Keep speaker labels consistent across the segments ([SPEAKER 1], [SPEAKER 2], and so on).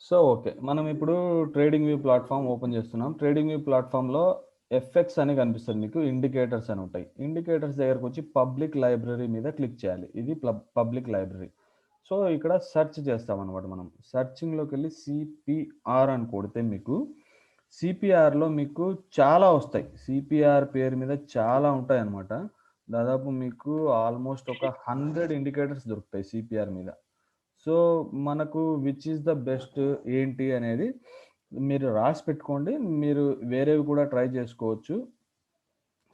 [SPEAKER 1] So, okay. మనం ఇప్పుడు trading view platform open చేస్తున్నాం. ట్రేడింగ్ వ్యూ ప్లాట్‌ఫామ్‌లో ఎఫ్ఎక్స్ అని కనిపిస్తది మీకు. ఇండికేటర్స్ అని ఉంటాయి. ఇండికేటర్స్ దగ్గరకొచ్చి పబ్లిక్ లైబ్రరీ మీద క్లిక్ చేయాలి. ఇది పబ్లిక్ లైబ్రరీ. సో, ఇక్కడ సెర్చ్ చేస్తామనమాట మనం. సెర్చింగ్‌లోకెళ్ళి సిపిఆర్ అని కొడితే మీకు సిపిఆర్‌లో మీకు చాలా వస్తాయి. సిపిఆర్ పేరు మీద చాలా ఉంటాయన్నమాట. దాదాపు మీకు ఆల్‌మోస్ట్ ఒక 100 ఇండికేటర్స్ దొరుకుతాయి సిపిఆర్ మీద. సో, మనకు విచ్ ఈస్ ద బెస్ట్ ఏంటి అనేది మీరు రాసి పెట్టుకోండి. మీరు వేరేవి కూడా ట్రై చేసుకోవచ్చు.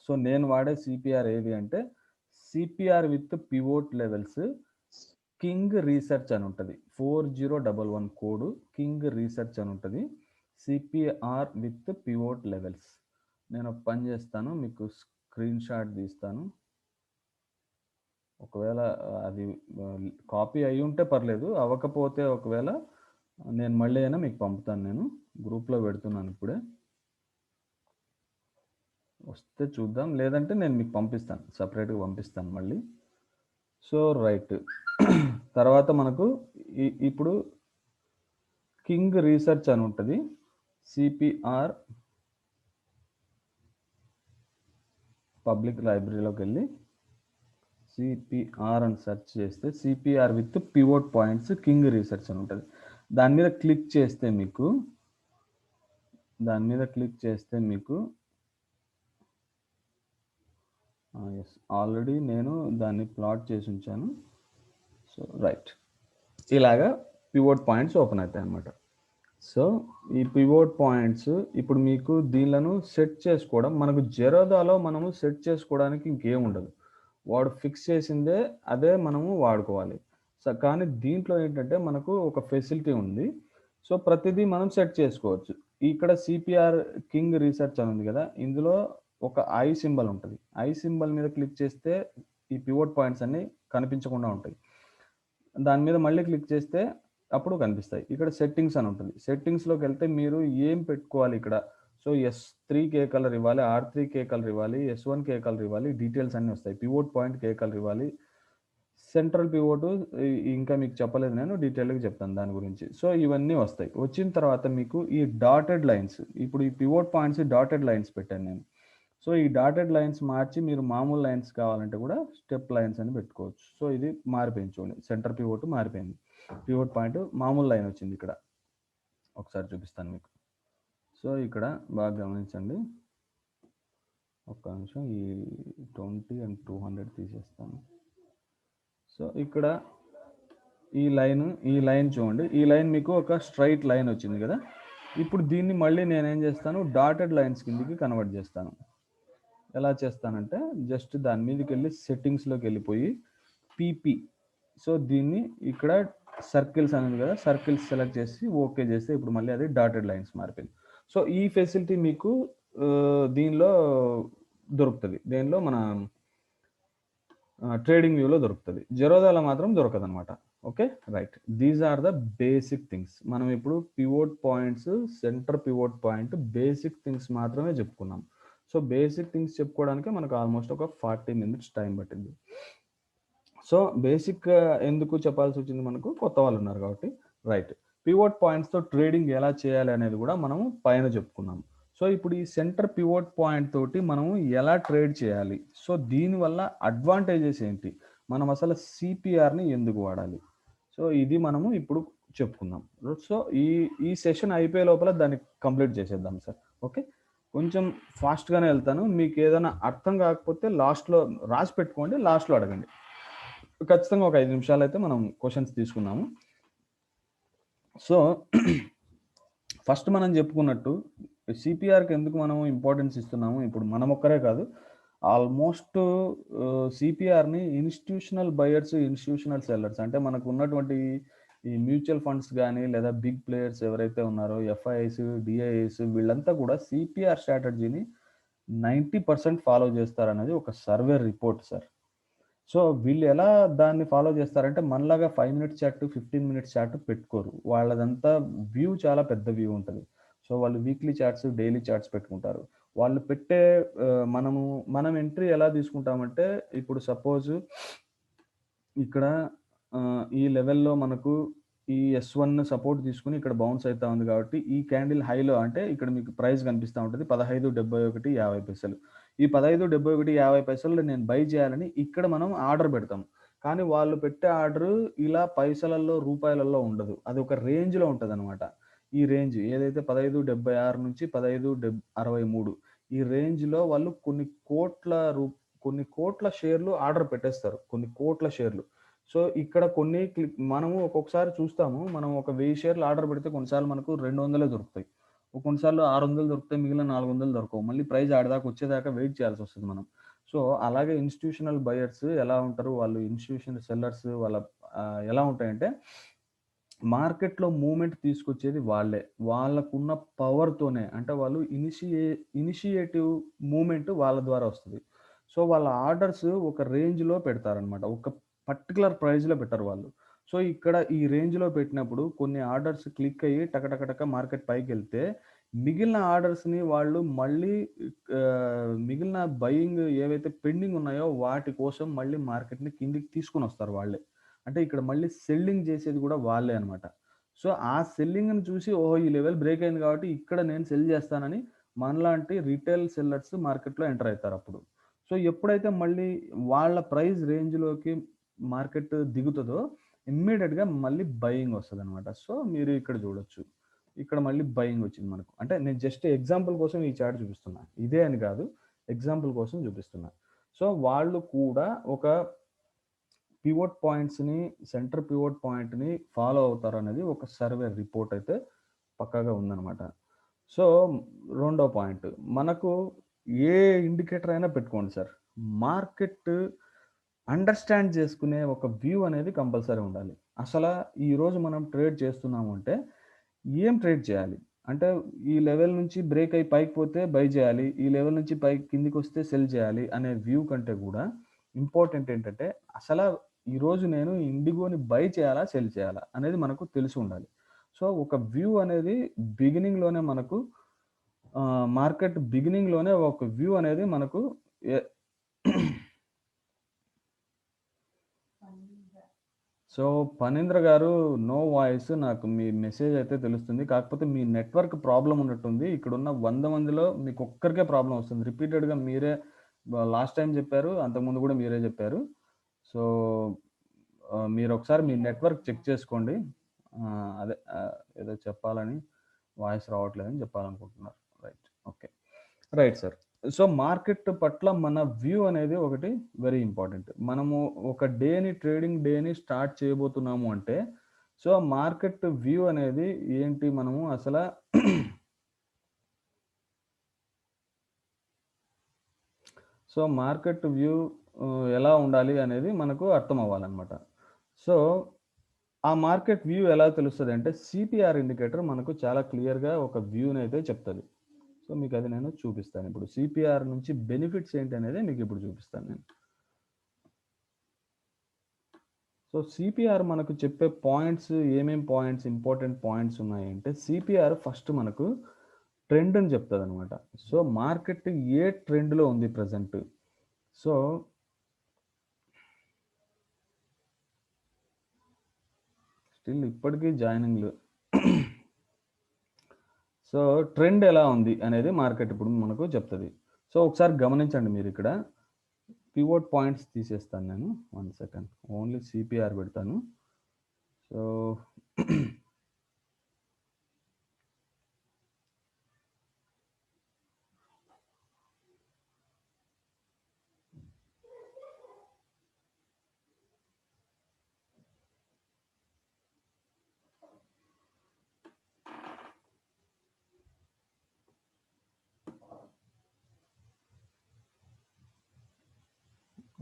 [SPEAKER 1] సో, నేను వాడే సిపిఆర్ ఏది అంటే, CPR with pivot levels king research అని ఉంటది. 4011 కోడ్ కింగ్ రీసెర్చ్ అని ఉంటది. CPR with pivot levels. నేను ఒక పని చేస్తాను. మీకు స్క్రీన్ షాట్ తీస్తాను. ఒకవేళ అది కాపీ అయ్యుంటే పర్లేదు. అవ్వకపోతే ఒకవేళ నేను మళ్ళీ అయినా మీకు పంపుతాను నేను. గ్రూప్‌లో పెడుతున్నాను ఇప్పుడే. వస్తే చూద్దాం. లేదంటే నేను మీకు పంపిస్తాను. సెపరేట్‌గా పంపిస్తాను మళ్ళీ. So, right. తర్వాత మనకు ఇప్పుడు కింగ్ రీసెర్చ్ అని ఉంటది. సిపిఆర్ పబ్లిక్ లైబ్రరీలోకెళ్ళి సిపిఆర్ అని సెర్చ్ చేస్తే CPR with pivot points king research అని ఉంటది. దాని మీద క్లిక్ చేస్తే మీకు యెస్. ఆల్రెడీ నేను దాన్ని ప్లాట్ చేసి ఉంచాను. So, right. ఇలాగా పివోట్ పాయింట్స్ ఓపెన్ అవుతాయన్నమాట. సో, ఈ పివోట్ పాయింట్స్ ఇప్పుడు మీకు దీనిలను సెట్ చేసుకోవడం మనకు జెరోదాలో మనము సెట్ చేసుకోవడానికి ఇంకేముండదు. వాడు ఫిక్స్ చేసిందే అదే మనము వాడుకోవాలి. సో, కానీ దీంట్లో ఏంటంటే మనకు ఒక ఫెసిలిటీ ఉంది. సో, ప్రతిదీ మనం సెట్ చేసుకోవచ్చు. ఇక్కడ సిపిఆర్ కింగ్ రీసెర్చ్ అని ఉంది కదా! ఇందులో ఒక ఐ సింబల్ ఉంటది. ఐ సింబల్ మీద క్లిక్ చేస్తే ఈ పివోట్ పాయింట్స్ అన్నీ కనిపించకుండా ఉంటాయి. దాని మీద మళ్ళీ క్లిక్ చేస్తే అప్పుడు కనిపిస్తాయి. ఇక్కడ సెట్టింగ్స్ అని ఉంటుంది. సెట్టింగ్స్‌లోకెళ్తే మీరు ఏం పెట్టుకోవాలి ఇక్కడ. సో, S3 ఏ కలర్ ఇవ్వాలి, R3 ఏ కలర్ ఇవ్వాలి, S1 ఏ కలర్ ఇవ్వాలి, డీటెయిల్స్ అన్నీ వస్తాయి. పివోట్ పాయింట్‌కి ఏ కలర్ ఇవ్వాలి, సెంట్రల్ పివోట్ ఇంకా మీకు చెప్పలేదు నేను డీటెయిల్‌గా చెప్తాను దాని గురించి. సో, ఇవన్నీ వస్తాయి. వచ్చిన తర్వాత మీకు ఈ డాటెడ్ లైన్స్ ఇప్పుడు ఈ పివోట్ పాయింట్స్ డాటెడ్ లైన్స్ పెట్టాను నేను. సో, ఈ డాటెడ్ లైన్స్ మార్చి మీరు మామూలు లైన్స్ కావాలంటే కూడా స్టెప్ లైన్స్ అని పెట్టుకోవచ్చు. సో, ఇది మారిపోయింది చూడండి. సెంటర్ పివోట్ మారిపోయింది. పివోట్ పాయింట్ మామూలు లైన్ వచ్చింది ఇక్కడ. ఒకసారి చూపిస్తాను మీకు. సో, ఇక్కడ బాగా గమనించండి. ఒక్క నిమిషం ఈ 20 అండ్ 200 తీసేస్తాను. సో, ఇక్కడ ఈ లైన్ చూడండి. ఈ లైన్ మీకు ఒక స్ట్రెయిట్ లైన్ వచ్చింది కదా! ఇప్పుడు దీన్ని మళ్ళీ నేనేం చేస్తాను డాటెడ్ లైన్స్ కిందకి కన్వర్ట్ చేస్తాను. ఎలా చేస్తానంటే జస్ట్ దాని మీదకెళ్ళి సెట్టింగ్స్‌లోకి వెళ్ళిపోయి పీపీ సో, దీన్ని ఇక్కడ సర్కిల్స్ అనేది కదా! సర్కిల్స్ సెలెక్ట్ చేసి ఓకే చేస్తే ఇప్పుడు మళ్ళీ అది డాటెడ్ లైన్స్ మారిపోయింది. సో, ఈ ఫెసిలిటీ మీకు దీనిలో దొరుకుతది. దేనిలో మన ట్రేడింగ్ వ్యూలో దొరుకుతది. జెరోదాలో మాత్రం దొరకదనమాట. Okay. Right. These are the basic things. మనం ఇప్పుడు pivot points, centre pivot point basic things మాత్రమే చెప్పుకున్నాం. సో, బేసిక్ థింగ్స్ చెప్పుకోవడానికే మనకు ఆల్మోస్ట్ ఒక 40 మినిట్స్ టైం పట్టింది. సో, బేసిక్ ఎందుకు చెప్పాల్సొచ్చింది మనకు కొత్త వాళ్ళున్నారు కాబట్టి. రైట్. పివోట్ పాయింట్స్‌తో ట్రేడింగ్ ఎలా చేయాలి అనేది కూడా మనము పైన చెప్పుకున్నాం. సో, ఇప్పుడు ఈ సెంటర్ పివోట్ పాయింట్ తోటి మనము ఎలా ట్రేడ్ చేయాలి? సో, దీనివల్ల అడ్వాంటేజెస్ ఏంటి? మనం అసలు సిపిఆర్‌ని ఎందుకు వాడాలి? సో, ఇది మనము ఇప్పుడు చెప్పుకుందాం. సో, ఈ సెషన్ అయిపోయే లోపల దాన్ని కంప్లీట్ చేసేద్దాం సార్. ఓకే. కొంచెం ఫాస్ట్‌గానే ఎళ్తాను. మీకేదైనా అర్థం కాకపోతే లాస్ట్‌లో రాసి పెట్టుకోండి. లాస్ట్‌లో అడగండి. ఖచ్చితంగా ఒక 5 నిమిషాలైతే మనం క్వెషన్స్ తీసుకుందాము. సో, ఫస్ట్ మనం చెప్పుకున్నట్టు సిపిఆర్‌కి ఎందుకు మనం ఇంపార్టెన్స్ ఇస్తున్నాము? ఇప్పుడు మనం ఒక్కరే కాదు. ఆల్మోస్ట్ సిపిఆర్‌ని ఇన్‌స్టిట్యూషనల్ బయర్స్, ఇన్‌స్టిట్యూషనల్ సెల్లర్స్ అంటే మనకు ఉన్నటువంటి ఈ మ్యూచువల్ ఫండ్స్ గాని, లేదా బిగ్ ప్లేయర్స్ ఎవరైతే ఉన్నారో ఎఫ్ఐఐస్, డిఐఐస్ వీళ్ళంతా కూడా సిపిఆర్ స్ట్రాటజీని 90% ఫాలో చేస్తారనేది ఒక సర్వే రిపోర్ట్ సార్. సో, వీళ్ళు ఎలా దాన్ని ఫాలో చేస్తారంటే, మనలాగా 5 మినిట్స్ చాట్, 15 మినిట్స్ చాట్ పెట్టుకోరు. వాళ్ళదంతా వ్యూ చాలా పెద్ద వ్యూ ఉంటది. సో, వాళ్ళు వీక్లీ చార్ట్స్, డైలీ చార్ట్స్ పెట్టుకుంటారు. వాళ్ళు పెట్టే మనం ఎంట్రీ ఎలా తీసుకుంటామంటే, ఇప్పుడు సపోజ్ ఇక్కడ ఈ లెవెల్‌లో మనకు ఈ S1 సపోర్ట్ తీసుకొని ఇక్కడ బౌన్స్ అయితా ఉంది కాబట్టి, ఈ క్యాండిల్ హైలో అంటే ఇక్కడ మీకు ప్రైస్ కనిపిస్తా ఉంటది. 15.7150. ఈ 15.7150 నేను బై చేయాలని ఇక్కడ మనం ఆర్డర్ పెడతాం. కానీ వాళ్ళు పెట్టే ఆర్డర్ ఇలా పైసలల్లో, రూపాయలలో ఉండదు. అది ఒక రేంజ్‌లో ఉంటదనమాట. ఈ రేంజ్ ఏదైతే 15.76 నుంచి 15.63 ఈ రేంజ్‌లో వాళ్ళు కొన్ని కోట్ల షేర్లు ఆర్డర్ పెట్టేస్తారు. కొన్ని కోట్ల షేర్లు. సో, ఇక్కడ కొన్ని మనము ఒక్కొక్కసారి చూస్తాము. మనం ఒక 1000 షేర్లు ఆర్డర్ పెడితే కొన్నిసార్లు మనకు 200 దొరుకుతాయి. కొన్నిసార్లు 600 దొరుకుతాయి. మిగిలిన 400 దొరకవు. మళ్ళీ ప్రైస్ ఆడిదాకా వచ్చేదాకా వెయిట్ చేయాల్సొస్తది మనం. సో, అలాగే ఇన్‌స్టిట్యూషనల్ బయర్స్ ఎలా ఉంటారు? వాళ్ళు ఇన్‌స్టిట్యూషనల్ సెల్లర్స్ వాళ్ళ ఎలా ఉంటాయంటే మార్కెట్‌లో మూవ్‌మెంట్ తీసుకొచ్చేది వాళ్ళే. వాళ్ళకున్న పవర్‌తోనే అంటే వాళ్ళు ఇనిషియేటివ్ మూవ్‌మెంట్ వాళ్ళ ద్వారా వస్తది. సో, వాళ్ళ ఆర్డర్స్ ఒక రేంజ్‌లో పెడతారనమాట. ఒక పర్టిక్యులర్ ప్రైస్‌లో పెట్టరు వాళ్ళు. సో, ఇక్కడ ఈ రేంజ్‌లో పెట్టినప్పుడు కొన్ని ఆర్డర్స్ క్లిక్ అయ్యి టక మార్కెట్ పైకెళ్తే మిగిలిన ఆర్డర్స్‌ని వాళ్ళు మళ్ళీ మిగిలిన బయింగ్ ఏవైతే పెండింగ్ ఉన్నాయో వాటి కోసం మళ్ళీ మార్కెట్‌ని కిందకి తీసుకొనొస్తారు వాళ్ళే. అంటే ఇక్కడ మళ్ళీ సెల్లింగ్ చేసేది గూడా వాళ్ళే అన్నమాట. సో, ఆ సెల్లింగ్‌ని చూసి ఓహో! ఈ లెవెల్ బ్రేక్ అయింది కాబట్టి ఇక్కడ నేను సెల్ చేస్తానని మనలాంటి రిటైల్ సెల్లర్స్ మార్కెట్‌లో ఎంటర్ అయితారప్పుడు. సో, ఎప్పుడైతే మళ్ళీ వాళ్ళ ప్రైస్ రేంజ్‌లోకి మార్కెట్ దిగుతదో ఇమ్మీడియేట్‌గా మళ్ళీ బయింగ్ వస్తదనమాట. సో, మీరు ఇక్కడ చూడొచ్చు. ఇక్కడ మళ్ళీ బయింగ్ వచ్చింది మనకు. అంటే నేను జస్ట్ ఎగ్జాంపుల్ కోసం ఈ చార్ట్ చూపిస్తున్నా. ఇదే అని కాదు. ఎగ్జాంపుల్ కోసం చూపిస్తున్నా. సో, వాళ్ళు కూడా ఒక పివోట్ పాయింట్స్‌ని, సెంటర్ పివోట్ పాయింట్‌ని ఫాలో అవుతారనేది ఒక సర్వే రిపోర్ట్ అయితే పక్కాగా ఉందనమాట. సో, రెండో పాయింట్ మనకు ఏ ఇండికేటర్ అయినా పెట్టుకోండి సార్. మార్కెట్ అండర్‌స్టాండ్ చేసుకునే ఒక వ్యూ అనేది కంపల్సరీ ఉండాలి. ఈరోజు మనం ట్రేడ్ చేస్తున్నాము అంటే, ఏం ట్రేడ్ చేయాలి? అంటే ఈ లెవెల్ నుంచి బ్రేక్ అయ్యి పైకి పోతే బై చేయాలి. ఈ లెవెల్ నుంచి పైకి కిందకొస్తే సెల్ చేయాలి అనే వ్యూ కంటే కూడా ఇంపార్టెంట్ ఏంటంటే, అసల ఈరోజు నేను ఇండిగోని బై చేయాలా? సెల్ చేయాలా? అనేది మనకు తెలిసి ఉండాలి. సో, ఒక వ్యూ అనేది బిగినింగ్‌లోనే మనకు మార్కెట్ బిగినింగ్‌లోనే ఒక వ్యూ అనేది మనకు ఎ సో, ఫణీంద్ర గారు నో వాయిస్. నాకు మీ మెసేజ్ అయితే తెలుస్తుంది. కాకపోతే మీ నెట్వర్క్ ప్రాబ్లమ్ ఉన్నట్టుంది. ఇక్కడున్న 100 మందిలో మీకొక్కరికే ప్రాబ్లమ్ వస్తుంది. రిపీటెడ్‌గా మీరే లాస్ట్ టైమ్ జెప్పారు. అంతకుముందు గూడా మీరే జెప్పారు. సో, మీరొకసారి మీ నెట్వర్క్ చెక్ చేసుకోండి. ఏదో చెప్పాలని వాయిస్ రావట్లేదని చెప్పాలనుకుంటున్నారు. Right. Okay. Right sir. So, market పట్ల మన వ్యూ అనేది ఒకటి వెరీ ఇంపార్టెంట్. మనము ఒక ట్రేడింగ్ డేని స్టార్ట్ చేయబోతున్నాము అంటే, సో, మార్కెట్ వ్యూ అనేది ఏంటి మనము సో, మార్కెట్ వ్యూ ఎలా ఉండాలి అనేది మనకు అర్థమవ్వాలనమాట. సో, ఆ మార్కెట్ వ్యూ ఎలా తెలుస్తదంటే, సీపీఆర్ ఇండికేటర్ మనకు చాలా క్లియర్‌గా ఒక వ్యూనైతే చెప్తది. సో, మీకది నేను చూపిస్తానిప్పుడు. సీపీఆర్ నుంచి బెనిఫిట్స్ ఏంటనేది మీకిప్పుడు చూపిస్తాను నేను. సో, సీపీఆర్ మనకు చెప్పే పాయింట్స్ పాయింట్స్ ఇంపార్టెంట్ పాయింట్స్ ఉన్నాయంటే, సీపీఆర్ ఫస్ట్ మనకు ట్రెండ్‌ని చెప్తదనమాట. సో, మార్కెట్ ఏ ట్రెండ్‌లో ఉంది ప్రెజెంట్. సో, స్టిల్ ఇప్పటికి జాయినింగ్‌లు. సో, ట్రెండ్ ఎలా ఉంది అనేది మార్కెట్ ఇప్పుడు మనకు చెప్తది. సో, ఒకసారి గమనించండి మీరిక్కడ. పివోట్ పాయింట్స్ తీసేస్తాను నేను. 1 సెకండ్. ఓన్లీ సీపీఆర్ పెడతాను. సో,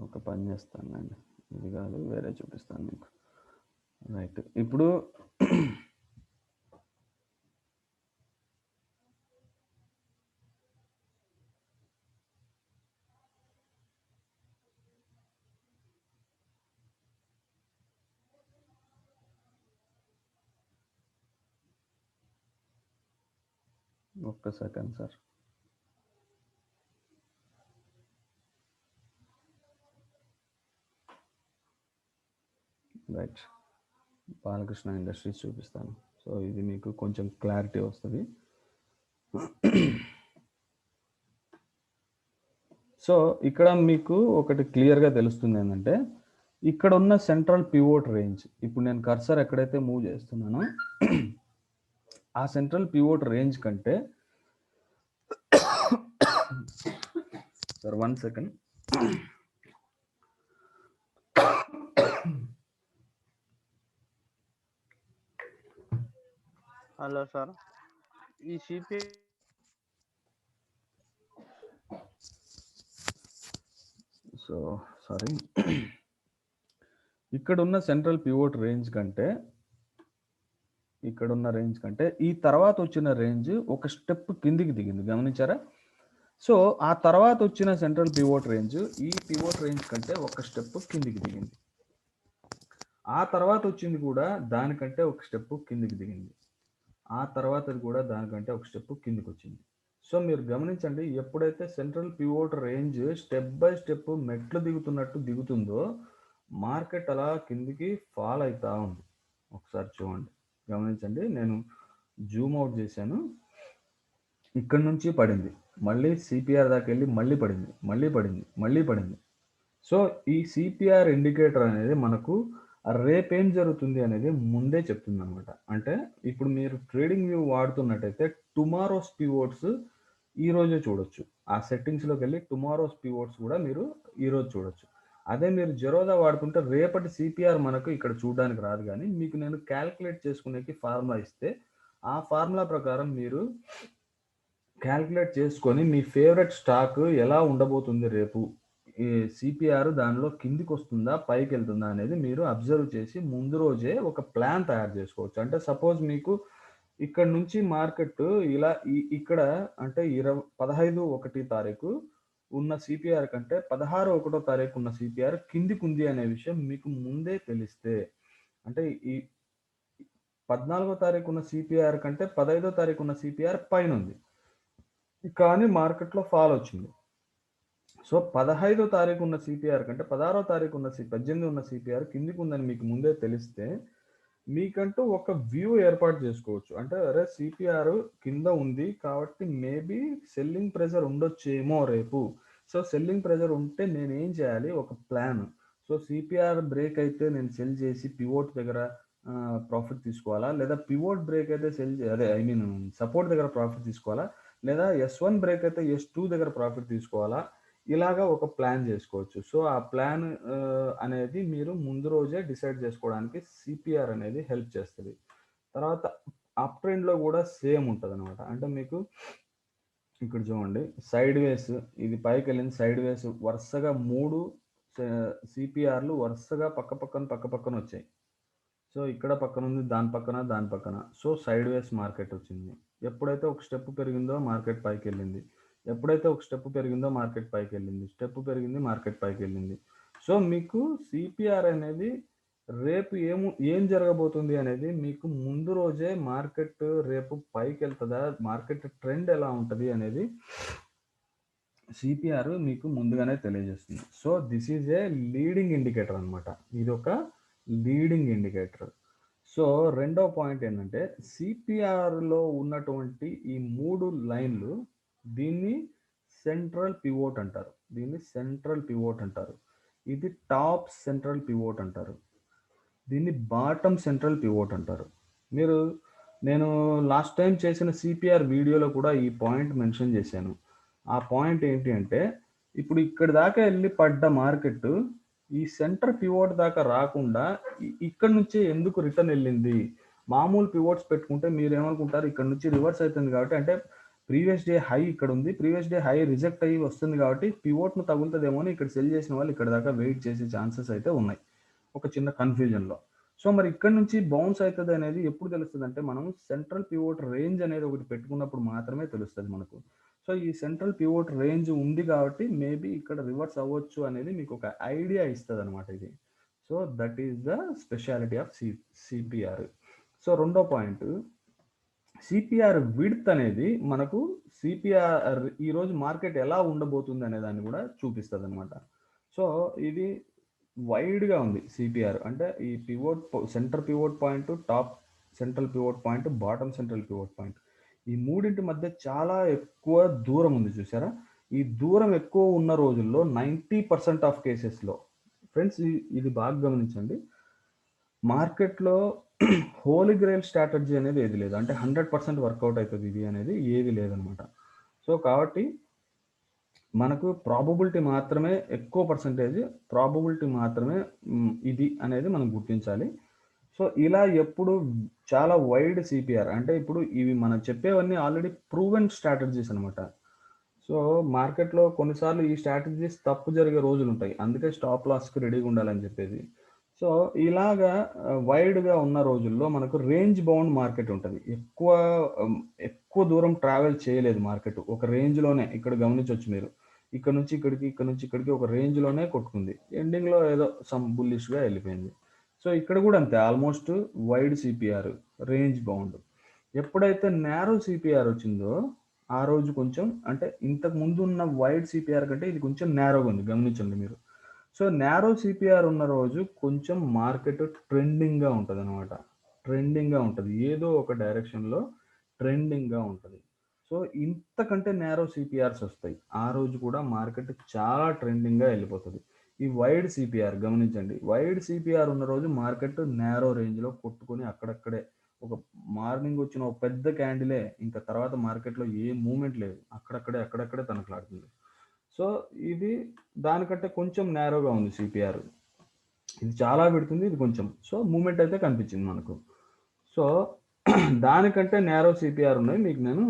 [SPEAKER 1] ఒక పని చేస్తానులెండి. ఇది కాదు వేరే చూపిస్తాను మీకు. రైట్. ఇప్పుడు ఒక్క second sir. Right. Balakrishna industries చూపిస్తాను. సో ఇది మీకు కొంచెం క్లారిటీ వస్తుంది. సో ఇక్కడ మీకు ఒకటి క్లియర్గా తెలుస్తుంది ఏంటంటే, ఇక్కడ ఉన్న సెంట్రల్ పివోట్ రేంజ్, ఇప్పుడు నేను కర్సర్ ఎక్కడైతే మూవ్ చేస్తున్నానో ఆ సెంట్రల్ పివోట్ రేంజ్ కంటే సార్ 1 సెకండ్.
[SPEAKER 2] హలో సార్, ఈ సిపి
[SPEAKER 1] సో సారీ, ఇక్కడ ఉన్న సెంట్రల్ పివోట్ రేంజ్ కంటే ఈ తర్వాత వచ్చిన రేంజ్ ఒక స్టెప్ కిందికి దిగింది, గమనించారా? సో ఆ తర్వాత వచ్చిన సెంట్రల్ పివోట్ రేంజ్ ఈ పివోట్ రేంజ్ కంటే ఒక స్టెప్ కిందికి దిగింది. ఆ తర్వాత వచ్చింది కూడా దానికంటే ఒక స్టెప్ కిందికి దిగింది. ఆ తర్వాతది కూడా దానికంటే ఒక స్టెప్ కిందికి వచ్చింది. సో మీరు గమనించండి, ఎప్పుడైతే central pivot range step by step మెట్లు దిగుతున్నట్టు దిగుతుందో మార్కెట్ అలా కిందికి ఫాల్ అవుతా ఉంది. ఒకసారి చూడండి, గమనించండి. నేను జూమ్ అవుట్ చేశాను. ఇక్కడ నుంచి పడింది, మళ్ళీ సిపిఆర్ దాకా వెళ్ళి మళ్ళీ పడింది, మళ్ళీ పడింది, మళ్ళీ పడింది. సో ఈ సిపిఆర్ ఇండికేటర్ అనేది మనకు రేపేం జరుగుతుంది అనేది ముందే చెప్తుంది అనమాట. అంటే ఇప్పుడు మీరు ట్రేడింగ్ వ్యూ వాడుతున్నట్టయితే టుమారోస్ పివోట్స్ ఈ రోజే చూడొచ్చు. ఆ సెట్టింగ్స్లోకి వెళ్ళి టుమారోస్ పివోట్స్ కూడా మీరు ఈరోజు చూడొచ్చు. అదే మీరు జెరోదా వాడుతుంటే రేపటి సిపిఆర్ మనకు ఇక్కడ చూడడానికి రాదు. కానీ మీకు నేను క్యాల్కులేట్ చేసుకునేకి ఫార్ములా ఇస్తే ఆ ఫార్ములా ప్రకారం మీరు క్యాల్కులేట్ చేసుకొని మీ ఫేవరెట్ స్టాక్ ఎలా ఉండబోతుంది రేపు, ఈ సిపిఆర్ దానిలో కిందికి వస్తుందా పైకి వెళ్తుందా అనేది మీరు అబ్జర్వ్ చేసి ముందు రోజే ఒక ప్లాన్ తయారు చేసుకోవచ్చు. అంటే సపోజ్ మీకు ఇక్కడ నుంచి మార్కెట్ ఇలా ఇక్కడ అంటే 15/1 ఉన్న సిపిఆర్ కంటే 16/1 ఉన్న సిపిఆర్ కిందికి ఉంది అనే విషయం మీకు ముందే తెలిస్తే, అంటే ఈ 14వ తారీఖు ఉన్న సిపిఆర్ కంటే 15వ తారీఖు ఉన్న సిపిఆర్ పైన ఉంది, కానీ మార్కెట్లో ఫాల్ వచ్చింది. సో 15వ తారీఖు ఉన్న సిపిఆర్ కంటే 16వ తారీఖు ఉన్న 18 ఉన్న సిపిఆర్ కిందికి ఉందని మీకు ముందే తెలిస్తే మీకంటూ ఒక వ్యూ ఏర్పాటు చేసుకోవచ్చు. అంటే అరే సిపిఆర్ కింద ఉంది కాబట్టి మేబీ సెల్లింగ్ ప్రెజర్ ఉండొచ్చేమో రేపు. సో సెల్లింగ్ ప్రెజర్ ఉంటే నేను ఏం చేయాలి, ఒక ప్లాన్. సో సిపిఆర్ బ్రేక్ అయితే నేను సెల్ చేసి పివోట్ దగ్గర ప్రాఫిట్ తీసుకోవాలా, లేదా పివోట్ బ్రేక్ అయితే సపోర్ట్ దగ్గర ప్రాఫిట్ తీసుకోవాలా, లేదా S1 బ్రేక్ అయితే S2 దగ్గర ప్రాఫిట్ తీసుకోవాలా, ఇలాగా ఒక ప్లాన్ చేసుకోవచ్చు. సో ఆ ప్లాన్ అనేది మీరు ముందు రోజే డిసైడ్ చేసుకోవడానికి సిపిఆర్ అనేది హెల్ప్ చేస్తుంది. తర్వాత అప్ ట్రెండ్లో కూడా సేమ్ ఉంటుంది అనమాట. అంటే మీకు ఇక్కడ చూడండి, సైడ్ వేస్, ఇది పైకి వెళ్ళింది, సైడ్ వేస్ వరుసగా 3 సిపిఆర్లు వరుసగా పక్క పక్కన వచ్చాయి. సో ఇక్కడ పక్కన ఉంది, దాని పక్కన. సో సైడ్ వేస్ మార్కెట్ వచ్చింది. ఎప్పుడైతే ఒక స్టెప్ పెరిగిందో మార్కెట్ పైకి వెళ్ళింది, ఎప్పుడైతే ఒక స్టెప్ పెరిగిందో మార్కెట్ పైకి వెళ్ళింది, స్టెప్ పెరిగింది మార్కెట్ పైకి వెళ్ళింది. సో మీకు సిపిఆర్ అనేది రేపు ఏం జరగబోతుంది అనేది మీకు ముందు రోజే మార్కెట్ రేపు పైకి వెళ్తుందా, మార్కెట్ ట్రెండ్ ఎలా ఉంటుంది అనేది సిపిఆర్ మీకు ముందుగానే తెలియజేస్తుంది. So this is A leading indicator అనమాట. ఇది ఒక లీడింగ్ ఇండికేటర్. సో రెండవ పాయింట్ ఏంటంటే సిపిఆర్లో ఉన్నటువంటి ఈ 3 లైన్లు దీన్ని సెంట్రల్ పివోట్ అంటారు. ఇది టాప్ సెంట్రల్ పివోట్ అంటారు. దీన్ని బాటమ్ సెంట్రల్ పివోట్ అంటారు. నేను లాస్ట్ టైం చేసిన సిపిఆర్ వీడియోలో కూడా ఈ పాయింట్ మెన్షన్ చేశాను. ఆ పాయింట్ ఏంటి అంటే, ఇప్పుడు ఇక్కడ దాకా వెళ్ళి పడ్డ మార్కెట్ ఈ సెంటర్ పివోట్ దాకా రాకుండా ఇక్కడ నుంచే ఎందుకు రిటర్న్ వెళ్ళింది? మామూలు పివోట్స్ పెట్టుకుంటే మీరు ఏమనుకుంటారు, ఇక్కడ నుంచి రివర్స్ అవుతుంది కాబట్టి, అంటే ప్రీవియస్ డే హై ఇక్కడ ఉంది, ప్రీవియస్ డే హై రిజెక్ట్ అయ్యి వస్తుంది కాబట్టి పివోట్ను తగులుతుందేమో అని ఇక్కడ సెల్ చేసిన వాళ్ళు ఇక్కడ దాకా వెయిట్ చేసే ఛాన్సెస్ అయితే ఉన్నాయి, ఒక చిన్న కన్ఫ్యూజన్లో. సో మరి ఇక్కడ నుంచి బౌన్స్ అవుతుంది అనేది ఎప్పుడు తెలుస్తుంది అంటే, మనం సెంట్రల్ పివోట్ రేంజ్ అనేది ఒకటి పెట్టుకున్నప్పుడు మాత్రమే తెలుస్తుంది మనకు. సో ఈ సెంట్రల్ పివోట్ రేంజ్ ఉంది కాబట్టి మేబీ ఇక్కడ రివర్స్ అవ్వచ్చు అనేది మీకు ఒక ఐడియా ఇస్తుంది అనమాట ఇది. So that is the speciality of CPR. So రెండో పాయింట్, సిపిఆర్ విడ్త్ అనేది మనకు సిపిఆర్ ఈరోజు మార్కెట్ ఎలా ఉండబోతుంది అనే దాన్ని కూడా చూపిస్తుంది అనమాట. సో ఇది వైడ్గా ఉంది సిపిఆర్. అంటే ఈ centre pivot point, top central pivot point, bottom central pivot point, ఈ మూడింటి మధ్య చాలా ఎక్కువ దూరం ఉంది చూసారా. ఈ దూరం ఎక్కువ ఉన్న రోజుల్లో 90% ఆఫ్ కేసెస్లో ఫ్రెండ్స్, ఇది బాగా గమనించండి, మార్కెట్లో హోలీ గ్రెయిల్ స్ట్రాటజీ అనేది ఏది లేదు. అంటే 100% వర్కౌట్ అవుతుంది ఇది అనేది ఏది లేదనమాట. సో కాబట్టి మనకు ప్రాబబిలిటీ మాత్రమే, ఎక్కువ పర్సంటేజ్ ప్రాబబిలిటీ మాత్రమే ఇది అనేది మనం గుర్తించాలి. సో ఇలా ఎప్పుడు చాలా వైడ్ సిపిఆర్, అంటే ఇప్పుడు ఇవి మనం చెప్పేవన్నీ ఆల్రెడీ ప్రూవెన్ స్ట్రాటజీస్ అనమాట. సో మార్కెట్లో కొన్నిసార్లు ఈ స్ట్రాటజీస్ తప్పు జరిగే రోజులు ఉంటాయి. అందుకే స్టాప్ లాస్కి రెడీగా ఉండాలని చెప్పేది. సో ఇలాగా వైడ్గా ఉన్న రోజుల్లో మనకు రేంజ్ బౌండ్ మార్కెట్ ఉంటుంది. ఎక్కువ దూరం ట్రావెల్ చేయలేదు మార్కెట్, ఒక రేంజ్లోనే. ఇక్కడ గమనించవచ్చు మీరు, ఇక్కడ నుంచి ఇక్కడికి, ఇక్కడ నుంచి ఇక్కడికి ఒక రేంజ్లోనే కొట్టుకుంది. ఎండింగ్లో ఏదో సమ్ బుల్లిష్గా వెళ్ళిపోయింది. సో ఇక్కడ కూడా అంతే, almost wide CPR, range bound. ఎప్పుడైతే నేరో సిపిఆర్ వచ్చిందో ఆ రోజు కొంచెం, అంటే ఇంతకు ముందు ఉన్న వైడ్ సిపిఆర్ కంటే ఇది కొంచెం నేరోగా ఉంది, గమనించండి మీరు. సో నేరో సిపిఆర్ ఉన్న రోజు కొంచెం మార్కెట్ ట్రెండింగ్గా ఉంటుంది అనమాట. ట్రెండింగ్గా ఉంటుంది, ఏదో ఒక డైరెక్షన్లో ట్రెండింగ్గా ఉంటుంది. సో ఇంతకంటే నేరో సిపిఆర్స్ వస్తాయి, ఆ రోజు కూడా మార్కెట్ చాలా ట్రెండింగ్గా వెళ్ళిపోతుంది. ఈ వైడ్ సిపిఆర్ గమనించండి, వైడ్ సిపిఆర్ ఉన్న రోజు మార్కెట్ నేరో రేంజ్లో కొట్టుకొని అక్కడక్కడే, ఒక మార్నింగ్ వచ్చిన ఒక పెద్ద క్యాండిలే, ఇంకా తర్వాత మార్కెట్లో ఏ మూమెంట్ లేదు, అక్కడక్కడే తనకలాడుతుంది. సో ఇది దానికంటే కొంచెం నేరోగా ఉంది సిపిఆర్. ఇది చాలా పెడుతుంది, ఇది కొంచెం. సో మూమెంట్ అయితే కనిపించింది మనకు. సో దానికంటే నేరో సిపిఆర్ ఉన్నాయి, మీకు నేను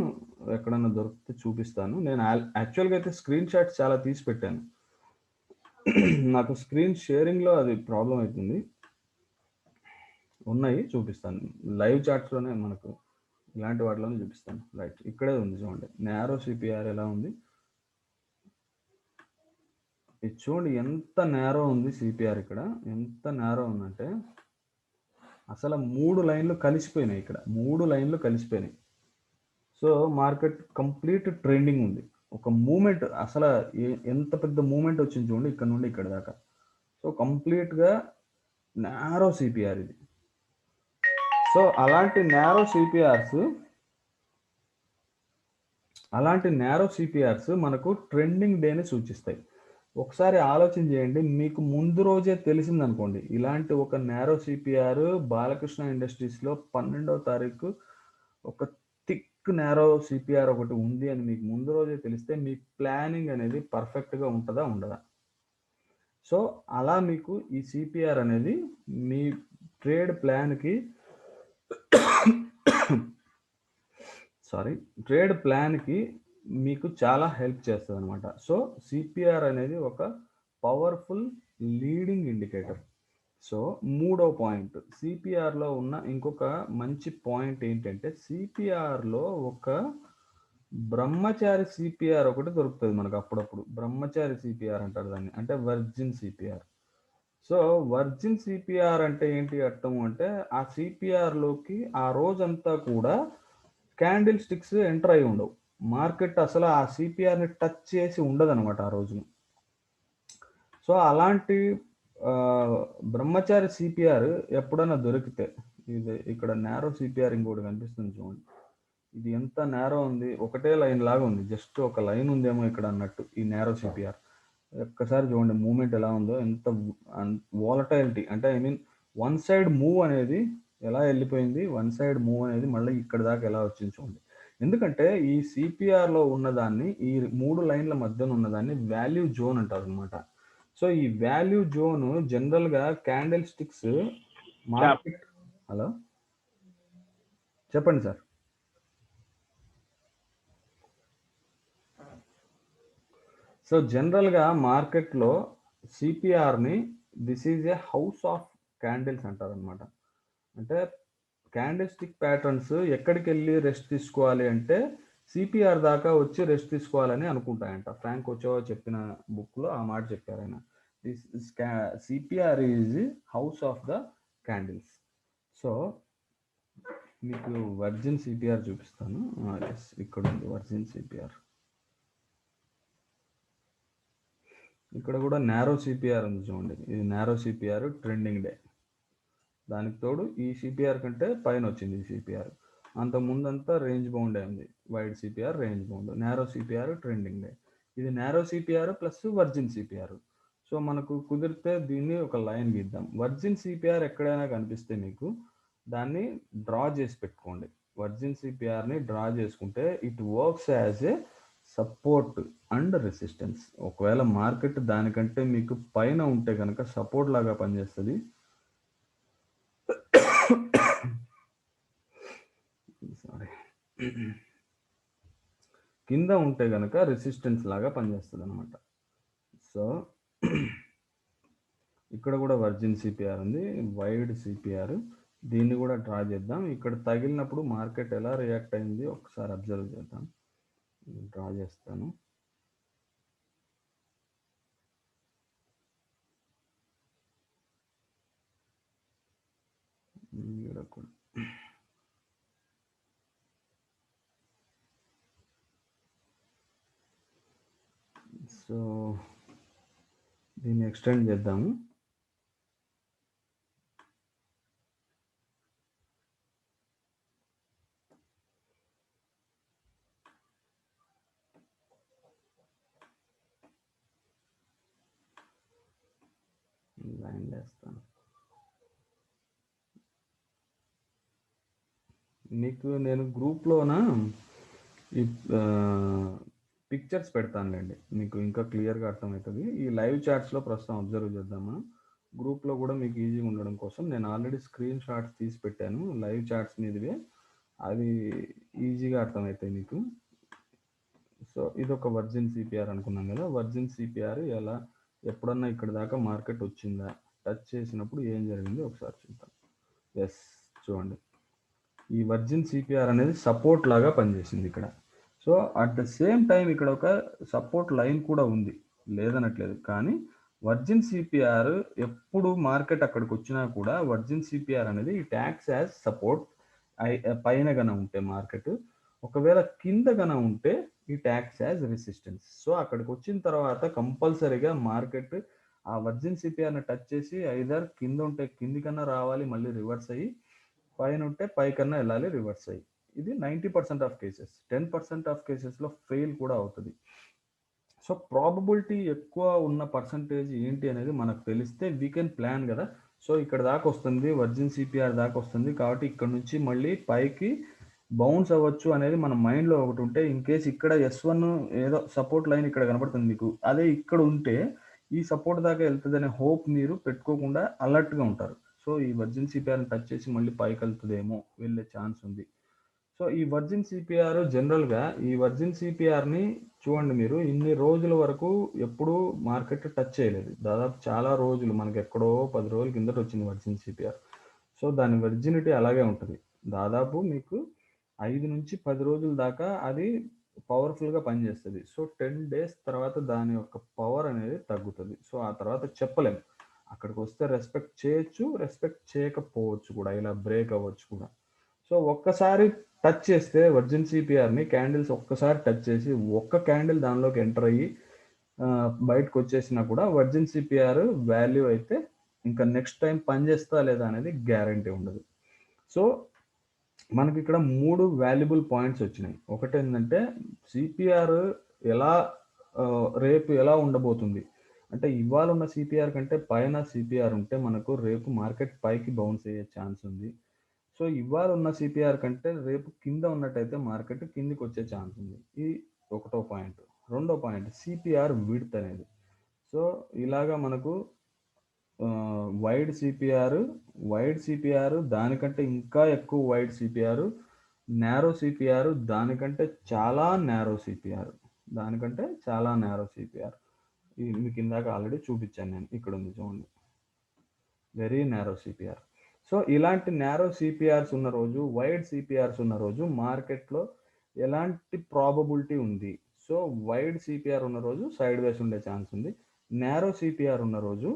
[SPEAKER 1] ఎక్కడన్నా దొరికితే చూపిస్తాను. నేను యాక్చువల్గా అయితే స్క్రీన్ షాట్స్ చాలా తీసి పెట్టాను. నాకు స్క్రీన్ షేరింగ్లో అది ప్రాబ్లం అవుతుంది. ఉన్నాయి, చూపిస్తాను. లైవ్ చాట్స్లోనే మనకు ఇలాంటి వాటిలోనే చూపిస్తాను. రైట్, ఇక్కడే ఉంది చూడండి నేరో సిపిఆర్ ఎలా ఉంది. ఇది చూడండి ఎంత నేరో ఉంది సిపిఆర్. ఇక్కడ ఎంత నేరో ఉందంటే అసలు 3 లైన్లు కలిసిపోయినాయి, ఇక్కడ 3 లైన్లు కలిసిపోయినాయి. సో మార్కెట్ కంప్లీట్ ట్రెండింగ్ ఉంది. ఒక మూమెంట్, అసలు ఎంత పెద్ద మూమెంట్ వచ్చింది చూడండి, ఇక్కడ నుండి ఇక్కడ దాకా. సో కంప్లీట్గా నేరో సిపిఆర్ ఇది. సో అలాంటి నేరో సిపిఆర్స్ మనకు ట్రెండింగ్ డేని సూచిస్తాయి. ఒకసారి ఆలోచన చేయండి, మీకు ముందు రోజే తెలిసిందనుకోండి, ఇలాంటి ఒక నేరో సిపిఆర్ బాలకృష్ణ ఇండస్ట్రీస్లో 12వ తారీఖు ఒక థిక్ నేరో సిపిఆర్ ఒకటి ఉంది అని మీకు ముందు రోజే తెలిస్తే మీ ప్లానింగ్ అనేది పర్ఫెక్ట్గా ఉంటుందా ఉండదా? సో అలా మీకు ఈ సిపిఆర్ అనేది మీ ట్రేడ్ ప్లాన్కి మీకు చాలా హెల్ప్ చేస్తుంది అనమాట. సో సిపిఆర్ అనేది ఒక పవర్ఫుల్ లీడింగ్ ఇండికేటర్. సో 3వ పాయింట్, సిపిఆర్లో ఉన్న ఇంకొక మంచి పాయింట్ ఏంటంటే, సిపిఆర్లో ఒక బ్రహ్మచారి సిపిఆర్ ఒకటి దొరుకుతుంది మనకు అప్పుడప్పుడు. బ్రహ్మచారి సిపిఆర్ అంటారు దాన్ని, అంటే virgin CPR. So virgin CPR అంటే ఏంటి అర్థం అంటే, ఆ సిపిఆర్లోకి ఆ రోజంతా కూడా క్యాండిల్ స్టిక్స్ ఎంటర్ అయి ఉండవు. మార్కెట్ అసలు ఆ సిపిఆర్ని టచ్ చేసి ఉండదు అనమాట ఆ రోజున. సో అలాంటి బ్రహ్మచారి సిపిఆర్ ఎప్పుడైనా దొరికితే, ఇది ఇక్కడ నేరో సిపిఆర్ ఇంకోటి కనిపిస్తుంది చూడండి, ఇది ఎంత నేరో ఉంది, ఒకటే లైన్ లాగా ఉంది, జస్ట్ ఒక లైన్ ఉందేమో ఇక్కడ అన్నట్టు ఈ నేరో సిపిఆర్. ఒక్కసారి చూడండి మూమెంట్ ఎలా ఉందో, ఎంత వాలటైలిటీ, అంటే I mean one side move అనేది ఎలా వెళ్ళిపోయింది, వన్ సైడ్ మూవ్ అనేది మళ్ళీ ఇక్కడ దాకా ఎలా వచ్చింది చూడండి. ఎందుకంటే ఈ సిపిఆర్లో ఉన్నదాన్ని, ఈ 3 లైన్ల మధ్యన ఉన్నదాన్ని వాల్యూ జోన్ అంటారు అనమాట. సో ఈ వాల్యూ జోన్ జనరల్గా క్యాండిల్ స్టిక్స్ మార్కెట్. హలో చెప్పండి సార్. సో జనరల్గా మార్కెట్లో సిపిఆర్ని this is a house of candles అంటారు అనమాట. అంటే క్యాండిల్ స్టిక్ ప్యాటర్న్స్ ఎక్కడికి వెళ్ళి రెస్ట్ తీసుకోవాలి అంటే సిపిఆర్ దాకా వచ్చి రెస్ట్ తీసుకోవాలని అనుకుంటాయంట. ఫ్రాంక్ ఓచో చెప్పిన బుక్లో ఆ మాట చెప్పారు ఆయన. CPR is house of the candles. So మీకు వర్జిన్ సిపిఆర్ చూపిస్తాను. ఎస్, ఇక్కడ ఉంది వర్జిన్ సిపిఆర్. ఇక్కడ కూడా నారో సిపిఆర్ ఉంది చూడండి, ఇది నారో సిపిఆర్ ట్రెండింగ్ డే. దానికి తోడు ఈ సిపిఆర్ కంటే పైన వచ్చింది ఈ సిపిఆర్. అంత ముందంతా రేంజ్ బౌండ్ అయింది. Wide CPR range bound, narrow CPR trending day. ఇది narrow CPR plus virgin CPR. So మనకు కుదిరితే దీన్ని ఒక లైన్ గీద్దాం. వర్జిన్ సిపిఆర్ ఎక్కడైనా కనిపిస్తే మీకు దాన్ని డ్రా చేసి పెట్టుకోండి. వర్జిన్ సిపిఆర్ని డ్రా చేసుకుంటే it works as a support and resistance. ఒకవేళ మార్కెట్ దానికంటే మీకు పైన ఉంటే కనుక సపోర్ట్ లాగా పనిచేస్తుంది. సారీ, కింద ఉంటే కనుక రెసిస్టెన్స్ లాగా పనిచేస్తుంది అనమాట. సో ఇక్కడ కూడా వర్జిన్ సిపిఆర్ ఉంది, వైడ్ సిపిఆర్. దీన్ని కూడా డ్రా చేద్దాం. ఇక్కడ తగిలినప్పుడు మార్కెట్ ఎలా రియాక్ట్ అయింది ఒకసారి అబ్జర్వ్ చేద్దాం. డ్రా చేస్తాను. సో దీన్ని ఎక్స్టెండ్ చేద్దాము. లైన్ వేస్తాను. మీకు నేను గ్రూప్లోన ఈ పిక్చర్స్ పెడతానులేండి, మీకు ఇంకా క్లియర్గా అర్థమవుతుంది. ఈ లైవ్ చాట్స్లో ప్రస్తుతం అబ్జర్వ్ చేద్దాం మనం. గ్రూప్లో కూడా మీకు ఈజీగా ఉండడం కోసం నేను ఆల్రెడీ స్క్రీన్ షాట్స్ తీసి పెట్టాను లైవ్ చాట్స్ మీదవే, అవి ఈజీగా అర్థమవుతాయి మీకు. సో ఇది ఒక వర్జిన్ సిపిఆర్ అనుకున్నాం కదా. వర్జిన్ సిపిఆర్ ఎలా ఎప్పుడన్నా ఇక్కడ దాకా మార్కెట్ వచ్చిందా, టచ్ చేసినప్పుడు ఏం జరిగింది ఒకసారి చూద్దాం. ఎస్, చూడండి, ఈ వర్జిన్ సిపిఆర్ అనేది సపోర్ట్ లాగా పనిచేసింది ఇక్కడ. So at the same time ఇక్కడ ఒక సపోర్ట్ లైన్ కూడా ఉంది, లేదనట్లేదు. కానీ వర్జిన్ సిపిఆర్ ఎప్పుడు మార్కెట్ అక్కడికి వచ్చినా కూడా వర్జిన్ సిపిఆర్ అనేది ట్యాక్స్ యాజ్ సపోర్ట్. పైన గన ఉంటే మార్కెట్, ఒకవేళ కింద గన ఉంటే ఈ ట్యాక్స్ యాజ్ రెసిస్టెన్స్. సో అక్కడికి వచ్చిన తర్వాత కంపల్సరీగా మార్కెట్ ఆ వర్జిన్ సిపిఆర్ని టచ్ చేసి ఐదర్ కింద ఉంటే కింది కన్నా రావాలి, మళ్ళీ రివర్స్ అయ్యి, పైన ఉంటే పైకన్నా వెళ్ళాలి రివర్స్ అయ్యి. ఇది 90% ఆఫ్ కేసెస్. 10% ఆఫ్ కేసెస్లో ఫెయిల్ కూడా అవుతుంది. సో ప్రాబబిలిటీ ఎక్కువ ఉన్న పర్సంటేజ్ ఏంటి అనేది మనకు తెలిస్తే వీ కెన్ ప్లాన్ కదా. సో ఇక్కడ దాకా వస్తుంది, వర్జిన్ సిపిఆర్ దాకా వస్తుంది కాబట్టి ఇక్కడ నుంచి మళ్ళీ పైకి బౌన్స్ అవ్వచ్చు అనేది మన మైండ్లో ఒకటి ఉంటే, ఇన్ కేస్ ఇక్కడ S1 ఏదో సపోర్ట్ లైన్ ఇక్కడ కనపడుతుంది మీకు, అదే ఇక్కడ ఉంటే ఈ సపోర్ట్ దాకా వెళ్తుంది అనే హోప్ మీరు పెట్టుకోకుండా అలర్ట్గా ఉంటారు. సో ఈ వర్జిన్ సిపిఆర్ని టచ్ చేసి మళ్ళీ పైకి వెళ్తుందేమో, వెళ్ళే ఛాన్స్ ఉంది. సో ఈ వర్జిన్ సిపిఆర్ జనరల్గా ఈ వర్జిన్ సిపిఆర్ని చూడండి మీరు, ఇన్ని రోజుల వరకు ఎప్పుడూ మార్కెట్ టచ్ చేయలేదు. దాదాపు చాలా రోజులు, మనకి ఎక్కడో 10 రోజుల కిందట వచ్చింది వర్జిన్ సిపిఆర్. సో దాని వర్జినిటీ అలాగే ఉంటుంది. దాదాపు మీకు 5 నుంచి 10 రోజుల దాకా అది పవర్ఫుల్గా పనిచేస్తుంది. సో 10 days తర్వాత దాని యొక్క పవర్ అనేది తగ్గుతుంది. సో ఆ తర్వాత చెప్పలేము, అక్కడికి వస్తే రెస్పెక్ట్ చేయొచ్చు, రెస్పెక్ట్ చేయకపోవచ్చు కూడా, ఇలా బ్రేక్ అవ్వచ్చు కూడా. సో ఒక్కసారి టచ్ చేస్తే వర్జిన్ సిపిఆర్ని క్యాండిల్స్ ఒక్కసారి టచ్ చేసి ఒక్క క్యాండిల్ దానిలోకి ఎంటర్ అయ్యి బయటకు వచ్చేసినా కూడా వర్జిన్ సిపిఆర్ వాల్యూ అయితే ఇంకా నెక్స్ట్ టైం పనిచేస్తా లేదా అనేది గ్యారంటీ ఉండదు. సో మనకి ఇక్కడ 3 వాల్యుబుల్ పాయింట్స్ వచ్చినాయి. ఒకటి ఏంటంటే సిపిఆర్ ఎలా రేపు ఎలా ఉండబోతుంది అంటే, ఇవాళ ఉన్న సిపిఆర్ కంటే పైన సిపిఆర్ ఉంటే మనకు రేపు మార్కెట్ పైకి బౌన్స్ అయ్యే ఛాన్స్ ఉంది. సో ఇవాళ ఉన్న సిపిఆర్ కంటే రేపు కింద ఉన్నట్టయితే మార్కెట్ కిందికి వచ్చే ఛాన్స్ ఉంది. ఇది ఒకటో పాయింట్. రెండో పాయింట్ సిపిఆర్ విడ్త్ అనేది. సో ఇలాగా మనకు వైడ్ సిపిఆర్ దానికంటే ఇంకా ఎక్కువ వైడ్ సిపిఆర్, నారో సిపిఆర్ దానికంటే చాలా నారో సిపిఆర్, మీకు ఇందాక ఆల్రెడీ చూపించాను నేను, ఇక్కడ ఉంది చూడండి, వెరీ నారో సిపిఆర్. సో ఇలాంటి నారో సిపిఆర్స్ ఉన్న రోజు, వైడ్ సిపిఆర్స్ ఉన్న రోజు మార్కెట్లో ఎలాంటి ప్రాబబిలిటీ ఉంది? సో వైడ్ సిపిఆర్ ఉన్న రోజు సైడ్ వేస్ ఉండే ఛాన్స్ ఉంది. నారో సిపిఆర్ ఉన్న రోజు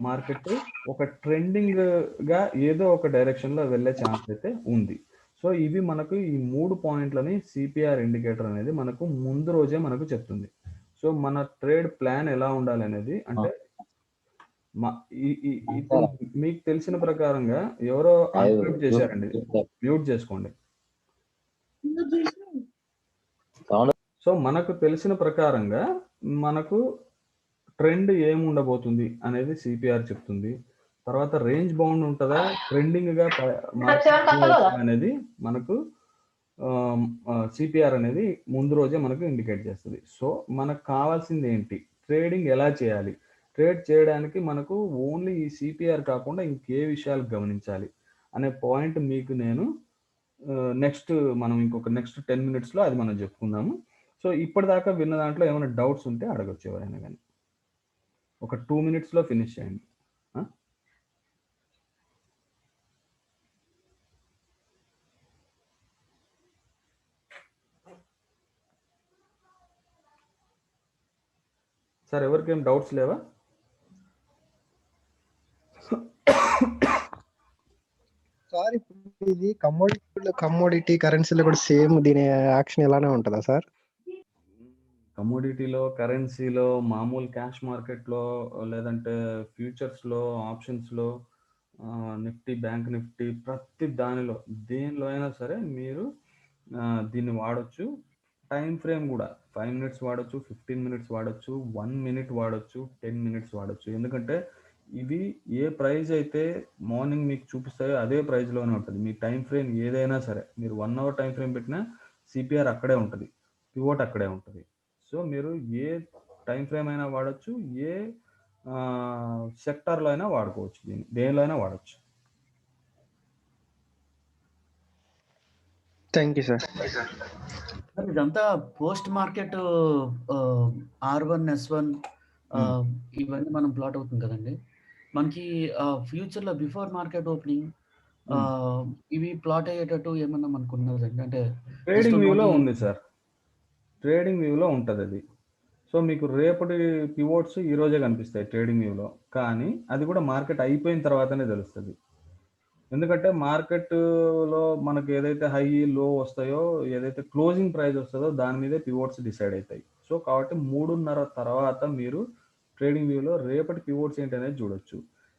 [SPEAKER 1] మార్కెట్ ఒక ట్రెండింగ్గా ఏదో ఒక డైరెక్షన్లో వెళ్ళే ఛాన్స్ అయితే ఉంది. సో ఇవి మనకు ఈ 3 పాయింట్లని సిపిఆర్ ఇండికేటర్ అనేది మనకు ముందు రోజే మనకు చెప్తుంది. సో మన ట్రేడ్ ప్లాన్ ఎలా ఉండాలి అనేది, అంటే ఇప్పుడు మీకు తెలిసిన ప్రకారంగా ఎవరో అన్మ్యూట్ చేశారండి, మ్యూట్ చేసుకోండి. సో మనకు తెలిసిన ప్రకారంగా మనకు ట్రెండ్ ఏముండబోతుంది అనేది సిపిఆర్ చెప్తుంది. తర్వాత రేంజ్ బౌండ్ ఉంటుందా, ట్రెండింగ్ గా అనేది మనకు సిపిఆర్ అనేది ముందు రోజే మనకు ఇండికేట్ చేస్తుంది. సో మనకు కావాల్సింది ఏంటి, ట్రేడింగ్ ఎలా చేయాలి, ట్రేడ్ చేయడానికి మనకు ఓన్లీ ఈ సిపిఆర్ కాకుండా ఇంకే విషయాలు గమనించాలి అనే పాయింట్ మీకు నేను మనం ఇంకొక నెక్స్ట్ 10 minutesలో అది మనం చెప్పుకుందాము. సో ఇప్పటిదాకా విన్న దాంట్లో ఏమైనా డౌట్స్ ఉంటే అడగచ్చు ఎవరైనా కానీ. ఒక 2 minutesలో ఫినిష్ చేయండి. సార్ ఎవరికేం డౌట్స్ లేవా?
[SPEAKER 3] సార్ ఇప్పుడు ఇది కమోడిటీ కరెన్సీలో కూడా సేమ్ దీని యాక్షన్ ఎలానే ఉంటుందా సార్?
[SPEAKER 1] కమోడిటీలో, కరెన్సీలో, మామూలు క్యాష్ మార్కెట్లో, లేదంటే ఫ్యూచర్స్లో, ఆప్షన్స్లో, నిఫ్టీ, బ్యాంక్ నిఫ్టీ, ప్రతి దేనిలో అయినా సరే మీరు దీన్ని వాడచ్చు. టైం ఫ్రేమ్ కూడా 5 minutes వాడచ్చు, 15 minutes వాడచ్చు, 1 minute వాడచ్చు, 10 minutes వాడచ్చు. ఎందుకంటే ఇవి ఏ ప్రైస్ అయితే మార్నింగ్ మీకు చూపిస్తాయో అదే ప్రైస్లోనే ఉంటుంది. మీ టైం ఫ్రేమ్ ఏదైనా సరే, మీరు 1 hour టైం ఫ్రేమ్ పెట్టినా సిపిఆర్ అక్కడే ఉంటుంది, పివోట్ అక్కడే ఉంటుంది. సో మీరు ఏ టైం ఫ్రేమ్ అయినా వాడచ్చు, ఏ సెక్టార్లో అయినా వాడుకోవచ్చు, దేనిలో అయినా వాడచ్చు.
[SPEAKER 3] Thank you sir.
[SPEAKER 4] ఇదంతా పోస్ట్ మార్కెట్ R1 S1 ఇవన్నీ మనం ప్లాట్ అవుతుంది కదండి. మనకి ఫ్యూచర్లో బిఫోర్ మార్కెట్ ఓపెనింగ్ ఇవి ప్లాట్ అయ్యేటట్టు ఏమన్నా మనకు ఉన్నదండి? అంటే
[SPEAKER 1] ట్రేడింగ్ వ్యూలో ఉంది సార్, ట్రేడింగ్ వ్యూలో ఉంటుంది అది. సో మీకు రేపటి పివోట్స్ ఈ రోజే కనిపిస్తాయి ట్రేడింగ్ వ్యూలో, కానీ అది కూడా మార్కెట్ అయిపోయిన తర్వాతనే తెలుస్తుంది. ఎందుకంటే మార్కెట్లో మనకు ఏదైతే హై లో వస్తాయో, ఏదైతే క్లోజింగ్ ప్రైస్ వస్తుందో దాని మీదే పివోట్స్ డిసైడ్ అవుతాయి. సో కాబట్టి 3:30 తర్వాత మీరు ట్రేడింగ్ వ్యూలో రేపటి పివోట్స్ ఏంటి అనేది చూడొచ్చు.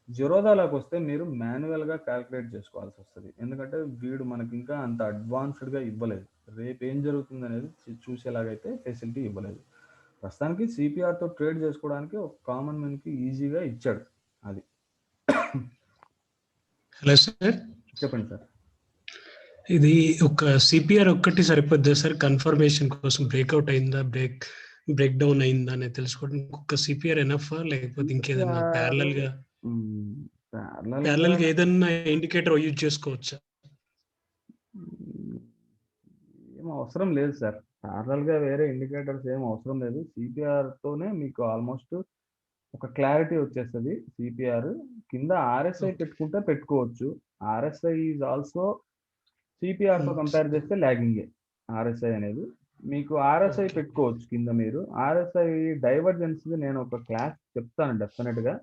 [SPEAKER 1] జిరోదాలోకి వస్తే మీరు మాన్యువల్గా క్యాల్కులేట్ చేసుకోవాల్సి వస్తుంది. ఎందుకంటే వీడు మనకి ఇంకా అంత అడ్వాన్స్డ్గా ఇవ్వలేదు, రేపు ఏం జరుగుతుంది అనేది చూసేలాగైతే ఫెసిలిటీ ఇవ్వలేదు. ప్రస్తుతానికి సిపిఆర్తో ట్రేడ్ చేసుకోవడానికి ఒక కామన్ మ్యాన్కి ఈజీగా ఇచ్చాడు అది.
[SPEAKER 5] హలో సార్,
[SPEAKER 1] చెప్పండి సార్.
[SPEAKER 5] ఇది ఒక సిపిఆర్ ఒక్కటి సరిపోద్దా సార్ కన్ఫర్మేషన్ కోసం? బ్రేక్అవుట్ అయిందా, బ్రేక్ డౌన్ అయిందా అనేది తెలుసుకోవడం ఒక సిపిఆర్ ఎనఫా, లేకపోతే ఇంకేదన్నా ప్యారలల్ గా ఏదన్నా ఇండికేటర్ యూజ్ చేసుకోవచ్చా?
[SPEAKER 1] ఏం అవసరం లేదు సార్, ప్యారలల్ గా వేరే ఇండికేటర్స్ ఏం అవసరం లేదు. సిపిఆర్ తోనే మీకు ఆల్మోస్ట్ ఒక క్లారిటీ వచ్చేస్తుంది. సిపిఆర్ కింద ఆర్ఎస్ఐ పెట్టుకుంటే పెట్టుకోవచ్చు. ఆర్ఎస్ఐ ఈజ్ ఆల్సో సిపిఆర్ తో కంపేర్ చేస్తే లాగింగే ఆర్ఎస్ఐ అనేది. మీకు ఆర్ఎస్ఐ పెట్టుకోవచ్చు కింద. మీరు ఆర్ఎస్ఐ డైవర్జెన్స్ నేను ఒక క్లాస్ చెప్తాను డెఫినెట్ గా.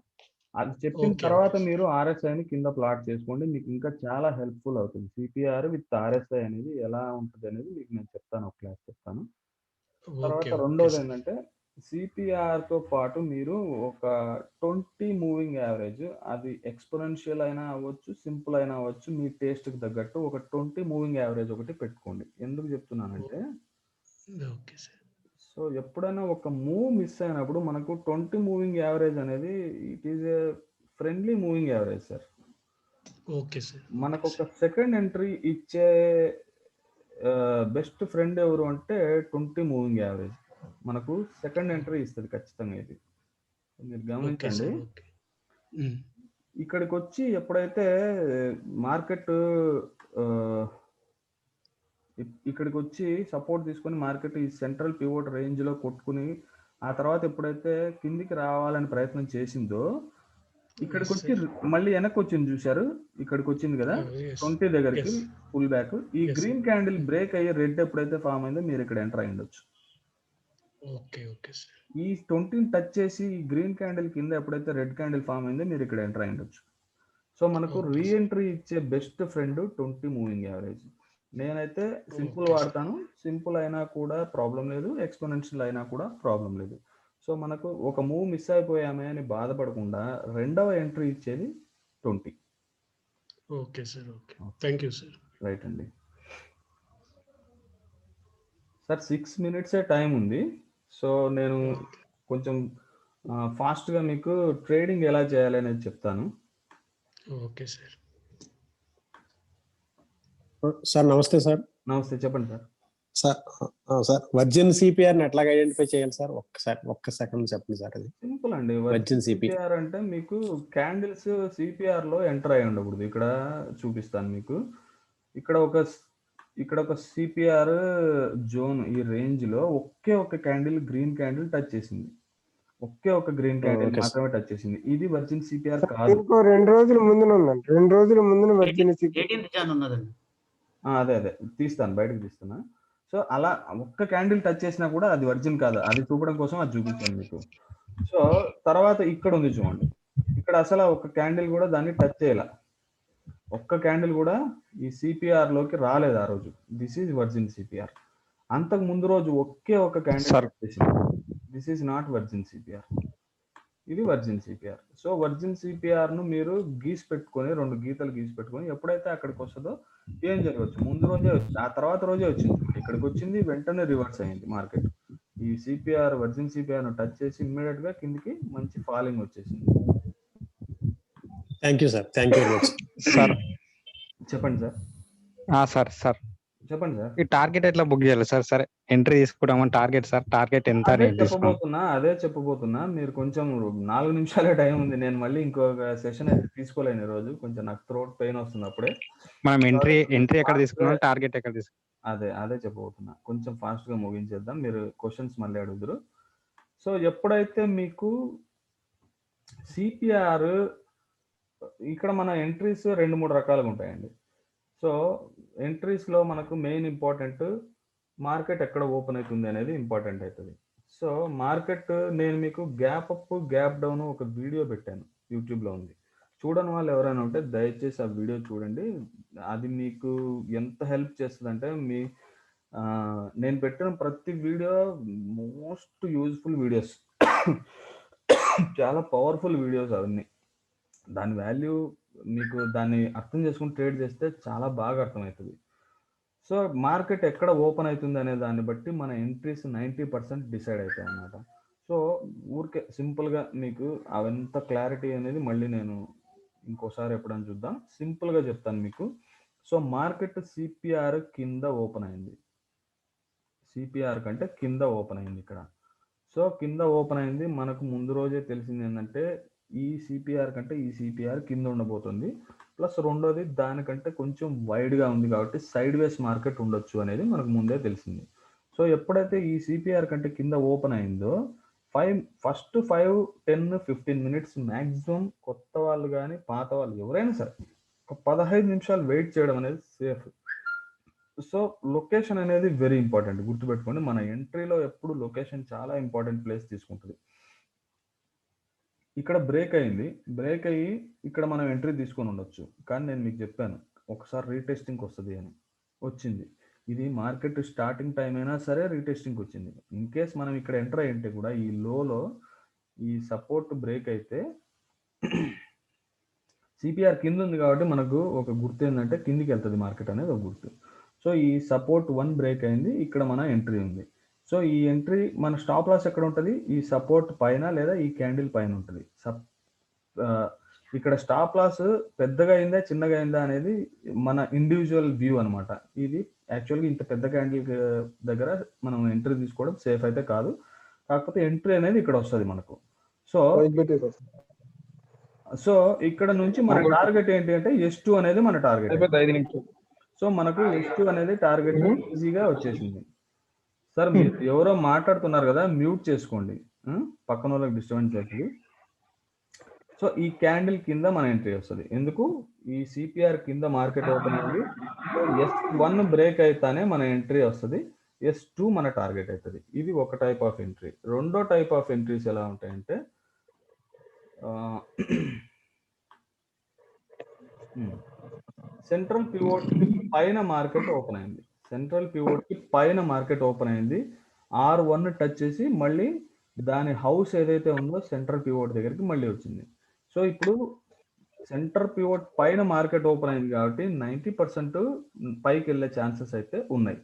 [SPEAKER 1] అది చెప్పిన తర్వాత మీరు ఆర్ఎస్ఐని కింద ప్లాట్ చేసుకోండి, మీకు ఇంకా చాలా హెల్ప్ఫుల్ అవుతుంది. సిపిఆర్ విత్ ఆర్ఎస్ఐ అనేది ఎలా ఉంటుంది అనేది మీకు నేను చెప్తాను, ఒక క్లాస్ చెప్తాను. తర్వాత రెండోది ఏంటంటే సిపిఆర్ తో పాటు మీరు ఒక 20 మూవింగ్ యావరేజ్, అది ఎక్స్పోనెన్షియల్ అయినా అవ్వచ్చు, సింపుల్ అయినా అవ్వచ్చు, మీ టేస్ట్కి తగ్గట్టు ఒక 20 మూవింగ్ యావరేజ్ ఒకటి పెట్టుకోండి. ఎందుకు చెప్తున్నానంటే, సో ఎప్పుడైనా ఒక మూవ్ మిస్ అయినప్పుడు మనకు 20 మూవింగ్ యావరేజ్ అనేది it is a friendly moving average sir.
[SPEAKER 5] Okay sir.
[SPEAKER 1] మనకు ఒక సెకండ్ ఎంట్రీ ఇచ్చే బెస్ట్ ఫ్రెండ్ ఎవరు అంటే 20 మూవింగ్ యావరేజ్ మనకు సెకండ్ ఎంట్రీ ఇస్తుంది ఖచ్చితంగా. ఇది మీరు గమనించండి. ఇక్కడికి వచ్చి ఎప్పుడైతే మార్కెట్ ఇక్కడికి వచ్చి సపోర్ట్ తీసుకొని మార్కెట్ ఈ సెంట్రల్ పివోట్ రేంజ్ లో కొట్టుకుని ఆ తర్వాత ఎప్పుడైతే కిందికి రావాలని ప్రయత్నం చేసిందో, ఇక్కడికి వచ్చి మళ్ళీ వెనక్కి వచ్చింది చూశారు, ఇక్కడికి వచ్చింది కదా 20 దగ్గరికి పుల్ బ్యాక్. ఈ గ్రీన్ క్యాండిల్ బ్రేక్ అయ్యి రెడ్ ఎప్పుడైతే ఫామ్ అయిందో మీరు ఇక్కడ ఎంటర్ అయి ఉండొచ్చు. ఈ 20 టచ్ చేసి ఈ గ్రీన్ క్యాండిల్ కింద ఎప్పుడైతే రెడ్ క్యాండిల్ ఫామ్ అయిందో మీరు ఇక్కడ ఎంటర్ అయి ఉండొచ్చు. సో మనకు రీఎంట్రీ ఇచ్చే బెస్ట్ ఫ్రెండ్ 20 మూవింగ్ యావరేజ్. నేనైతే సింపుల్ వాడతాను, సింపుల్ అయినా కూడా ప్రాబ్లం లేదు, ఎక్స్పోనెన్షియల్ అయినా కూడా ప్రాబ్లం లేదు. సో మనకు ఒక మూవ్ మిస్ అయిపోయామే అని బాధపడకుండా రెండవ ఎంట్రీ ఇచ్చేది 20.
[SPEAKER 5] Okay sir. Okay, thank you sir.
[SPEAKER 1] Right అండి సార్. 6 minutes టైం ఉంది. సో నేను కొంచెం ఫాస్ట్గా మీకు ట్రేడింగ్ ఎలా చేయాలి అనేది చెప్తాను.
[SPEAKER 5] Okay sir.
[SPEAKER 6] సార్ నమస్తే సార్.
[SPEAKER 1] నమస్తే, చెప్పండి సార్.
[SPEAKER 6] సార్ వర్జిన్ సిపిఆర్ ఎట్లాగా ఐడెంటిఫై చేయాలి సార్? ఒక్క సెకండ్ చెప్పండి సార్. అది
[SPEAKER 1] సింపుల్ అండి.
[SPEAKER 6] వర్జిన్
[SPEAKER 1] సిపిఆర్ అంటే మీకు క్యాండిల్స్ సిపిఆర్ లో ఎంటర్ అయి ఉండకూడదు. ఇక్కడ చూపిస్తాను మీకు. ఇక్కడ ఒక సిపిఆర్ జోన్ ఈ రేంజ్ లో ఒకే ఒక క్యాండిల్ గ్రీన్ క్యాండిల్ టచ్ చేసింది. ఒకే ఒక గ్రీన్ క్యాండిల్ మాత్రమే టచ్ చేసింది. ఇది వర్జిన్ సిపిఆర్ కాదు.
[SPEAKER 3] ఇంకో 2 రోజుల ముందున ఉందండి. 2 రోజుల ముందున వర్జిన్ సిపిఆర్
[SPEAKER 4] 18th జాన్ ఉన్నదండి.
[SPEAKER 1] అదే తీస్తాను, బయటకు తీస్తున్నా. సో అలా ఒక్క క్యాండిల్ టచ్ చేసినా కూడా అది వర్జిన్ కాదు. అది చూపడం కోసం అది చూపిస్తాను మీకు. సో తర్వాత ఇక్కడ ఉంది చూడండి. ఇక్కడ అసలు ఒక క్యాండిల్ కూడా దాన్ని టచ్ చేయాల. ఒక్క క్యాండిల్ కూడా ఈ సిపిఆర్ లోకి రాలేదు ఆ రోజు. This is virgin CPR. అంతకు ముందు రోజు ఒకే ఒక క్యాండిల్ టచ్ చేసింది. This is not virgin CPR. ఇది virgin CPR. So virgin CPR ను మీరు గీసి పెట్టుకొని 2 గీతలు గీసి పెట్టుకొని ఎప్పుడైతే అక్కడికి వస్తుందో ఏం జరగవచ్చు, ముందు రోజే వచ్చింది, ఆ తర్వాత రోజే వచ్చింది, ఇక్కడికి వచ్చింది, వెంటనే రివర్స్ అయింది మార్కెట్. ఈ సిపిఆర్ వర్జిన్ సిపిఆర్ ను టచ్ చేసి ఇమ్మీడియట్ గా కిందికి మంచి ఫాలింగ్ వచ్చేసింది.
[SPEAKER 6] Thank you sir. Thank you very much
[SPEAKER 7] sir.
[SPEAKER 1] చెప్పండి సార్.
[SPEAKER 7] సార్
[SPEAKER 1] చెప్పండి సార్.
[SPEAKER 7] ఈ టార్గెట్ ఎట్లా బుక్ చేయాలి సార్? సరే ఎంట్రీ తీసుకుంటామని టార్గెట్ సార్, టార్గెట్ ఎంత
[SPEAKER 1] అదే చెప్పబోతున్నా. మీరు కొంచెం 4 నిమిషాలే టైం ఉంది. నేను మళ్ళీ ఇంకొక సెషన్ అయితే తీసుకోలేను ఈ రోజు. కొంచెం నాకు థ్రోట్ పెయిన్ వస్తుంది అప్పుడే.
[SPEAKER 7] మనం ఎంట్రీ ఎక్కడ తీసుకున్నాం, టార్గెట్ ఎక్కడ తీసుకున్నాం?
[SPEAKER 1] అదే చెప్పబోతున్నా. కొంచెం ఫాస్ట్ గా ముగించేద్దాం. మీరు క్వశ్చన్స్ మళ్ళీ అడుగుదురు. సో ఎప్పుడైతే మీకు సిపిఆర్ ఇక్కడ మన ఎంట్రీస్ 2-3 రకాలుగా ఉంటాయండి. సో ఎంట్రీస్ లో మనకు మెయిన్ ఇంపార్టెంట్ మార్కెట్ ఎక్కడ ఓపెన్ అవుతుంది అనేది ఇంపార్టెంట్ అవుతుంది. సో మార్కెట్ నేను మీకు గ్యాప్ అప్ గ్యాప్ డౌన్ ఒక వీడియో పెట్టాను, యూట్యూబ్ లో ఉంది. చూడని వాళ్ళు ఎవరైనా ఉంటే దయచేసి ఆ వీడియో చూడండి. అది మీకు ఎంత హెల్ప్ చేస్తుంది అంటే నేను పెట్టిన ప్రతి వీడియో మోస్ట్ యూజ్ఫుల్ వీడియోస్, చాలా పవర్ఫుల్ వీడియోస్ అవన్నీ. దాని వాల్యూ మీకు దాన్ని అర్థం చేసుకుని ట్రేడ్ చేస్తే చాలా బాగా అర్థమవుతుంది. సో మార్కెట్ ఎక్కడ ఓపెన్ అవుతుంది అనే దాన్ని బట్టి మన ఎంట్రీస్ 90% డిసైడ్ అవుతాయి అన్నమాట. సో ఊరికే సింపుల్గా మీకు అవంత క్లారిటీ అనేది మళ్ళీ నేను ఇంకోసారి ఎప్పుడైనా చూద్దాం. సింపుల్గా చెప్తాను మీకు. సో మార్కెట్ సిపిఆర్ కింద ఓపెన్ అయింది, సిపిఆర్ కంటే కింద ఓపెన్ అయింది ఇక్కడ. సో కింద ఓపెన్ అయింది. మనకు ముందు రోజే తెలిసింది ఏంటంటే ఈ సిపిఆర్ కంటే ఈ సిపిఆర్ కింద ఉండబోతుంది. ప్లస్ రెండోది దానికంటే కొంచెం వైడ్గా ఉంది కాబట్టి సైడ్ వేస్ మార్కెట్ ఉండొచ్చు అనేది మనకు ముందే తెలిసింది. సో ఎప్పుడైతే ఈ సిపిఆర్ కంటే కింద ఓపెన్ అయిందో ఫస్ట్ 5, 10, 15 minutes మ్యాక్సిమం కొత్త వాళ్ళు కానీ పాత వాళ్ళు ఎవరైనా సరే ఒక 15 నిమిషాలు వెయిట్ చేయడం అనేది సేఫ్. సో లొకేషన్ అనేది వెరీ ఇంపార్టెంట్, గుర్తుపెట్టుకోండి. మన ఎంట్రీలో ఎప్పుడు లొకేషన్ చాలా ఇంపార్టెంట్ ప్లేస్ తీసుకుంటుంది. ఇక్కడ బ్రేక్ అయ్యి ఇక్కడ మనం ఎంట్రీ తీసుకొని ఉండొచ్చు. కానీ నేను మీకు చెప్పాను ఒకసారి రీటెస్టింగ్కి వస్తుంది అని, వచ్చింది. ఇది మార్కెట్ స్టార్టింగ్ టైం అయినా సరే రీటెస్టింగ్కి వచ్చింది. ఇన్ కేస్ మనం ఇక్కడ ఎంటర్ అయ్యింటే కూడా ఈ లోలో ఈ సపోర్ట్ బ్రేక్ అయితే సిపిఆర్ కింద ఉంది కాబట్టి మనకు ఒక గుర్తు ఏంటంటే కిందికి వెళ్తుంది మార్కెట్ అనేది ఒక గుర్తు. సో ఈ సపోర్ట్ 1 బ్రేక్ అయింది, ఇక్కడ మన ఎంట్రీ ఉంది. సో ఈ ఎంట్రీ మన స్టాప్ లాస్ ఎక్కడ ఉంటుంది, ఈ సపోర్ట్ పైన లేదా ఈ క్యాండిల్ పైన ఉంటుంది. ఇక్కడ స్టాప్ లాస్ పెద్దగా అయిందా చిన్నగా అయిందా అనేది మన ఇండివిజువల్ వ్యూ అనమాట. ఇది యాక్చువల్గా ఇంత పెద్ద క్యాండిల్ దగ్గర మనం ఎంట్రీ తీసుకోవడం సేఫ్ అయితే కాదు. కాకపోతే ఎంట్రీ అనేది ఇక్కడ వస్తుంది మనకు. సో ఇక్కడ నుంచి మన టార్గెట్ ఏంటి అంటే S2 అనేది మన టార్గెట్. సో మనకు S2 అనేది టార్గెట్ ఈజీగా వచ్చేసింది. సార్ మీరు ఎవరో మాట్లాడుతున్నారు కదా, మ్యూట్ చేసుకోండి, పక్కన వాళ్ళకి డిస్టర్బెన్స్ అవుతుంది. సో ఈ క్యాండిల్ కింద మన ఎంట్రీ వస్తుంది. ఎందుకు, ఈ సిపిఆర్ కింద మార్కెట్ ఓపెన్ అయింది. సో S1 బ్రేక్ అయితేనే మన ఎంట్రీ వస్తుంది, S2 మన టార్గెట్ అవుతుంది. ఇది ఒక టైప్ ఆఫ్ ఎంట్రీ. రెండో టైప్ ఆఫ్ ఎంట్రీస్ ఎలా ఉంటాయంటే సెంట్రల్ పివోట్ పైన మార్కెట్ ఓపెన్ అయింది. సెంట్రల్ పివోట్ కి పైన మార్కెట్ ఓపెన్ అయింది. R1 టచ్ చేసి మళ్ళీ దాని హౌస్ ఏదైతే ఉందో సెంట్రల్ పివోట్ దగ్గరికి మళ్ళీ వచ్చింది. సో ఇప్పుడు సెంటర్ పివోట్ పైన మార్కెట్ ఓపెన్ అయింది కాబట్టి 90% పైకి వెళ్ళే ఛాన్సెస్ అయితే ఉన్నాయి.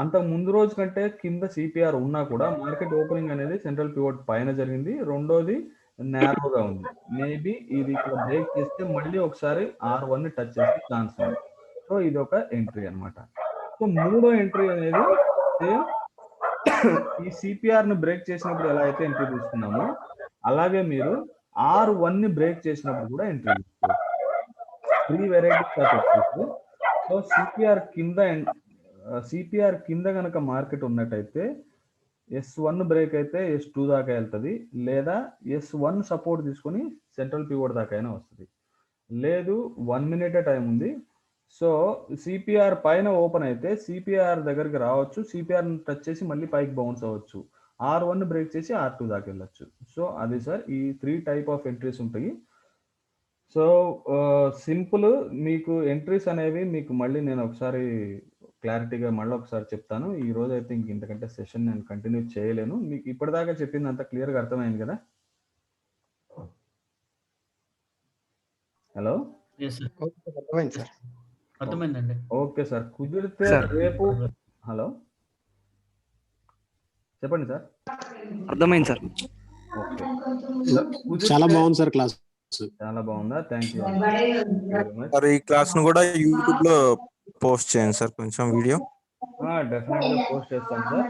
[SPEAKER 1] అంతకు ముందు రోజు కంటే కింద సిపిఆర్ ఉన్నా కూడా మార్కెట్ ఓపెనింగ్ అనేది సెంట్రల్ పివోట్ పైన జరిగింది. రెండోది నేరోగా ఉంది. మేబీ ఇది ఇక్కడ బ్రేక్ చేస్తే మళ్ళీ ఒకసారి R1 ని టచ్ చేసే ఛాన్స్ ఉంది. సో ఇది ఒక ఎంట్రీ అన్నమాట. సో మూడో ఎంట్రీ అనేది సేమ్ ఈ సిపిఆర్ ని బ్రేక్ చేసినప్పుడు ఎలా అయితే ఎంట్రీ తీసుకున్నామో అలాగే మీరు R1 ని బ్రేక్ చేసినప్పుడు కూడా ఎంట్రీ తీసుకోవచ్చు. 3 varieties of entries. So CPR కింద కనుక మార్కెట్ ఉన్నట్టయితే S1 బ్రేక్ అయితే S2 దాకా వెళ్తుంది, లేదా S1 సపోర్ట్ తీసుకొని సెంట్రల్ పివోట్ దాకా అయినా వస్తుంది. లేదు 1 మినిట్ టైం ఉంది. సో సిపిఆర్ పైన ఓపెన్ అయితే సిపిఆర్ దగ్గరికి రావచ్చు, సిపిఆర్ టచ్ చేసి మళ్ళీ పైకి బౌన్స్ అవ్వచ్చు, R1 బ్రేక్ చేసి R2 దాకా వెళ్ళచ్చు. సో అది సార్ ఈ 3 టైప్ ఆఫ్ ఎంట్రీస్ ఉంటాయి. So simple. మీకు ఎంట్రీస్ అనేవి మీకు మళ్ళీ నేను ఒకసారి క్లారిటీగా మళ్ళీ ఒకసారి చెప్తాను. ఈ రోజు అయితే ఇంతకంటే సెషన్ నేను కంటిన్యూ చేయలేను. మీకు ఇప్పటిదాకా చెప్పింది అంత క్లియర్గా అర్థమైంది కదా? హలో,
[SPEAKER 3] అర్థమైంది సార్.
[SPEAKER 4] అర్థమైందండి.
[SPEAKER 1] Okay sir. కుదిరితే రేపు. హలో, చెప్పండి సార్.
[SPEAKER 8] అర్థమైంది సార్.
[SPEAKER 1] ఓకే,
[SPEAKER 6] చాలా బాగుంది సార్ క్లాస్.
[SPEAKER 1] చాలా బాగుందా? Thank you.
[SPEAKER 9] సార్ ఈ క్లాస్ ను కూడా యూట్యూబ్ లో పోస్ట్ చేయండి సార్ కొంచెం వీడియో.
[SPEAKER 1] డెఫినెట్గా పోస్ట్ చేస్తాను సార్.